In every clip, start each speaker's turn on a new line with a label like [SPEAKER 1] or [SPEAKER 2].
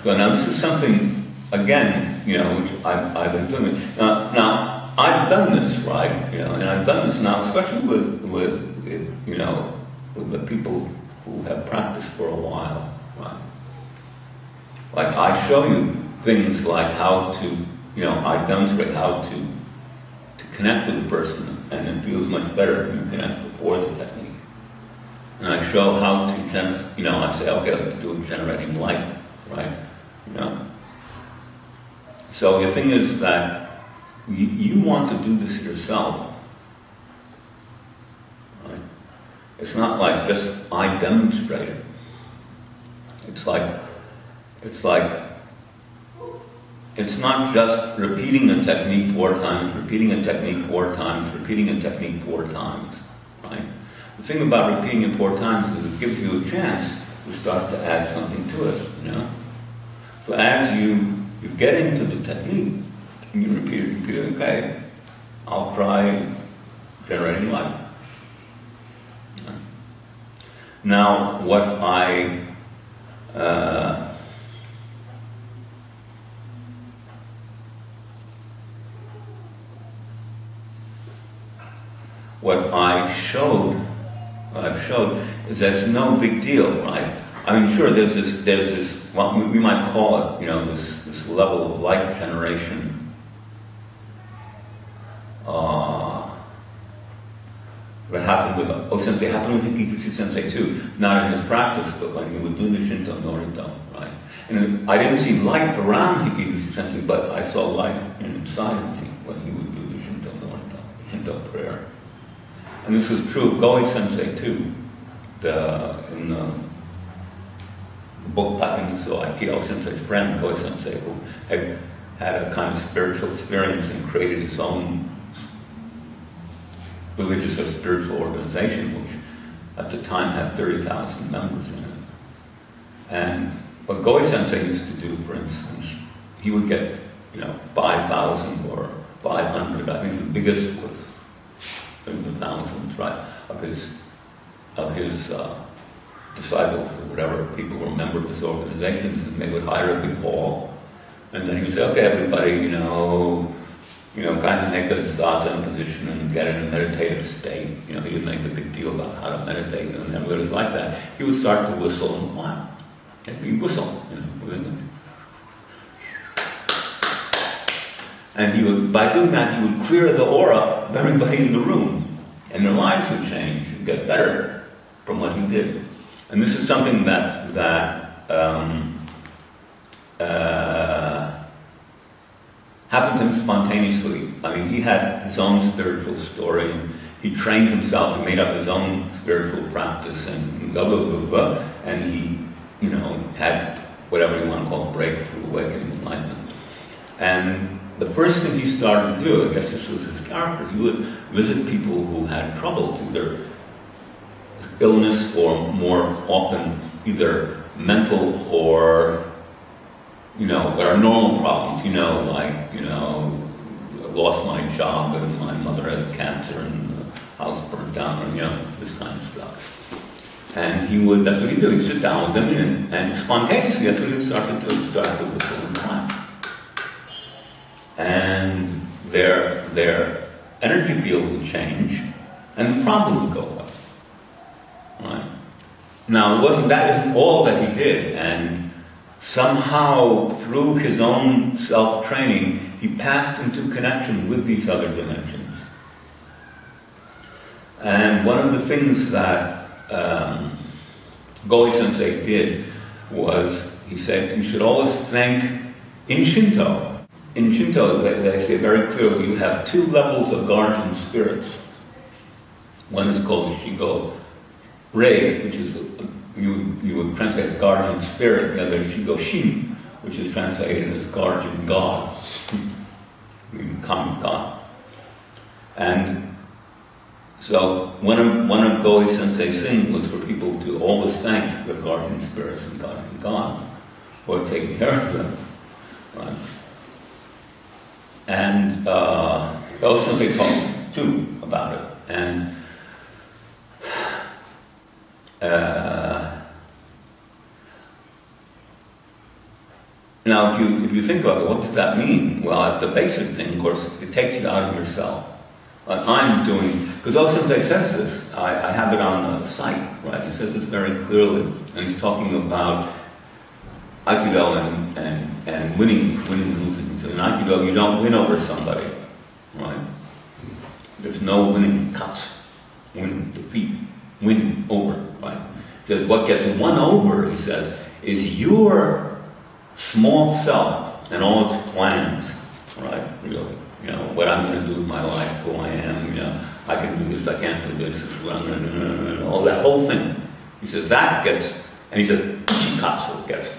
[SPEAKER 1] So now this is something, again, which I've been doing. Now I've done this, right? And I've done this now, especially with the people who have practiced for a while, right? Like I show you things like how to, I demonstrate how to connect with the person, and it feels much better if you connect before the technique. And I show how to, I say, okay, let's do generating light, right? So the thing is that you want to do this yourself, right? It's not like just I demonstrate it. It's not just repeating a technique 4 times, repeating a technique 4 times, repeating a technique 4 times, right? The thing about repeating it 4 times is it gives you a chance to start to add something to it, So as you get into the technique, and you repeat it, okay, I'll try generating light. Now, what I showed is that it's no big deal, right? I mean, sure, there's this, well, we might call it, this level of light generation. What happened with O-Sensei happened with Hikitsuchi-Sensei too, not in his practice, but when he would do the Shinto-no-budo, right? And I didn't see light around Hikitsuchi-Sensei, but I saw light inside of me when he would do the Shinto-no-budo, the Shinto prayer. And this was true of Goi-Sensei too. In the book so Aikido-sensei's friend, Goi-Sensei, who had a kind of spiritual experience and created his own religious or spiritual organization, which at the time had 30,000 members in it. And what Goi-Sensei used to do, for instance, he would get, 5,000 or 500. I think the biggest was in the thousands, right, of his disciples or whatever, people who were members of his organizations, and they would hire a big hall, and then he would say, okay, everybody, kind of make a zazen position and get in a meditative state. He would make a big deal about how to meditate, and everybody was like that. He would start to whistle and clap. And he'd whistle, And by doing that, he would clear the aura of everybody in the room, and their lives would change and get better from what he did. And this is something that happened to him spontaneously. I mean, he had his own spiritual story. He trained himself and made up his own spiritual practice, and blah, blah, blah, blah. And he, had whatever you want to call it, breakthrough, awakening, enlightenment. And the first thing he started to do, I guess this was his character, he would visit people who had troubles, either illness or more often either mental or, or normal problems, like, I lost my job and my mother has cancer and the house burned down, or, this kind of stuff. And that's what he'd do, he'd sit down with them and spontaneously, that's what he'd start to do, he'd start to whistle and clap. And their energy field would change and the problem would go away. Right. Now, that isn't all that he did, and somehow, through his own self-training, he passed into connection with these other dimensions. And one of the things that Goi-Sensei did was, he said, you should always thank, in Shinto, they say very clearly, you have 2 levels of guardian spirits. One is called the Shigo-rei, which is, you would translate as guardian spirit. The other is Shigo-shin, which is translated as guardian god, meaning common god. And so one of Goi-Sensei's things was for people to always thank the guardian spirits and guardian gods for taking care of them. Right? And O-Sensei talked too about it. And Now, if you think about it, what does that mean? Well, the basic thing, of course, it takes you out of yourself. I'm doing, because O-Sensei says this, I have it on the site, right? He says this very clearly, and he's talking about Aikido and winning and losing. He says, in Aikido, you don't win over somebody, right? There's no winning cuts, win, defeat, win, over, right? He says, what gets won over, he says, is your small self and all its plans, right? Really. You know, what I'm going to do with my life, who I am, you know, I can do this, I can't do this, this is what I'm going to do, all that whole thing. He says that gets, and he says, Ichikatsu gets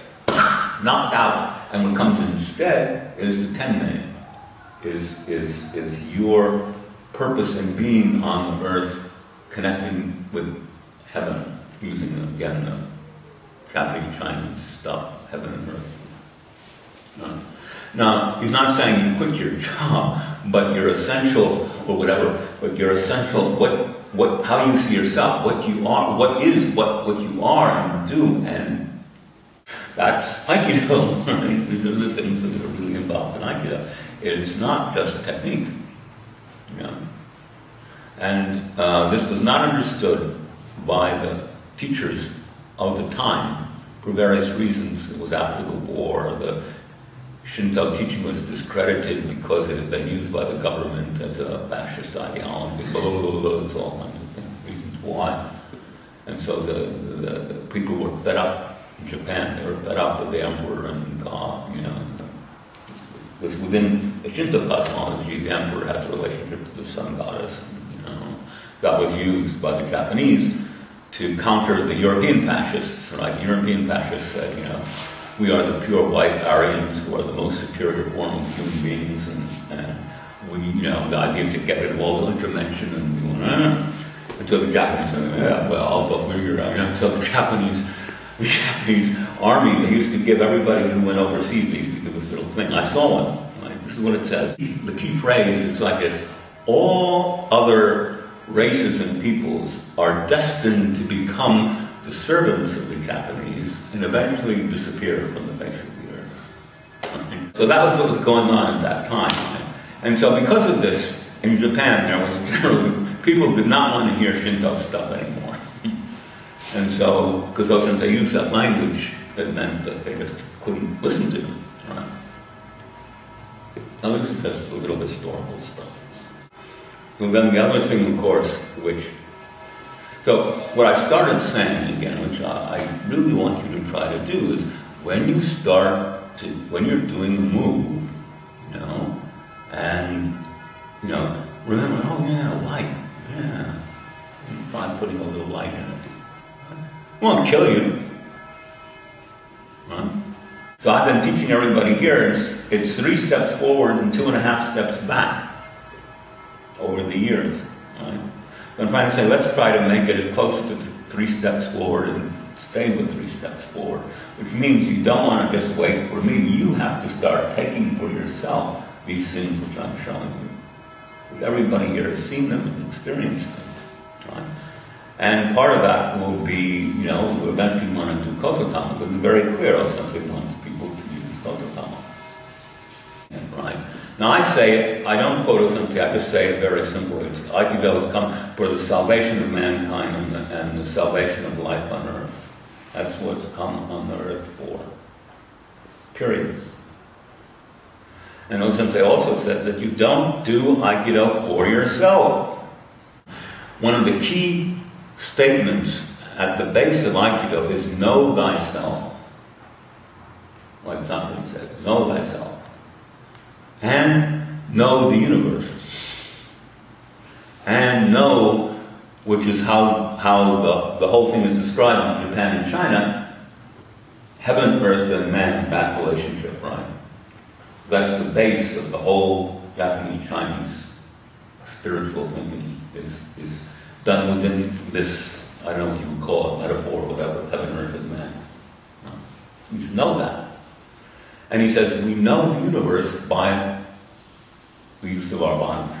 [SPEAKER 1] knocked out, and what comes instead is the Tenmei, is your purpose in being on the earth, connecting with heaven, using, again, the Japanese, Chinese stuff, heaven and earth. Now, he's not saying you quit your job, but your essential, or whatever, but your essential, how you see yourself, what you are, what you are and do, and that's Aikido. Right? These are the things that are really involved in Aikido. It is not just technique. You know? And this was not understood by the teachers of the time for various reasons. It was after the war. The Shinto teaching was discredited because it had been used by the government as a fascist ideology. It's all kinds of reasons why. And so the people were fed up in Japan. They were fed up with the emperor and God, you know. Because within the Shinto-cosmology, the emperor has a relationship to the sun goddess. You know, that was used by the Japanese to counter the European fascists. Right? The European fascists said, you know, we are the pure white Aryans who are the most superior form of human beings, and we, you know, the idea is to get rid of all the intervention and so the Japanese said, yeah, well, but we're your, you know, so the Japanese army, they used to give everybody who went overseas, they used to give this little thing. I saw one, right? This is what it says. The key phrase is like this: all other races and peoples are destined to become the servants of the Japanese and eventually disappear from the face of the earth. Right? So that was what was going on at that time. Right? And so because of this, in Japan there was generally, people did not want to hear Shinto stuff anymore. And so, because O-Sensei used that language, it meant that they just couldn't listen to him. Right? Now this is just a little historical stuff. So then the other thing, of course, so what I started saying again, which I really want you to try to do, is when you're doing the move, you know, and, you know, remember, oh yeah, light, yeah, and try putting a little light in it. It won't kill you. Right? So I've been teaching everybody here, it's 3 steps forward and 2.5 steps back over the years. Right? I'm trying to say, let's try to make it as close to 3 steps forward and stay with 3 steps forward, which means you don't want to just wait for me. You have to start taking for yourself these things which I'm showing you. Everybody here has seen them and experienced them. Right? And part of that will be, you know, we eventually want to do Kototama, but it's very clear O-Sensei wants people to use Kototama. Right? Now I say it, I don't quote O-Sensei, I just say it very simply. Aikido has come for the salvation of mankind and the salvation of life on earth. That's what it's come on the earth for. Period. And O-Sensei also says that you don't do Aikido for yourself. One of the key statements at the base of Aikido is know thyself. Like somebody said, know thyself. And know the universe. And know, which is how the whole thing is described in Japan and China, heaven, earth, and man, that relationship, right? That's the base of the whole Japanese-Chinese spiritual thinking, is done within this, I don't know what you would call it, metaphor or whatever, heaven, earth, and man. No. You should know that. And he says, we know the universe by the use of our bodies.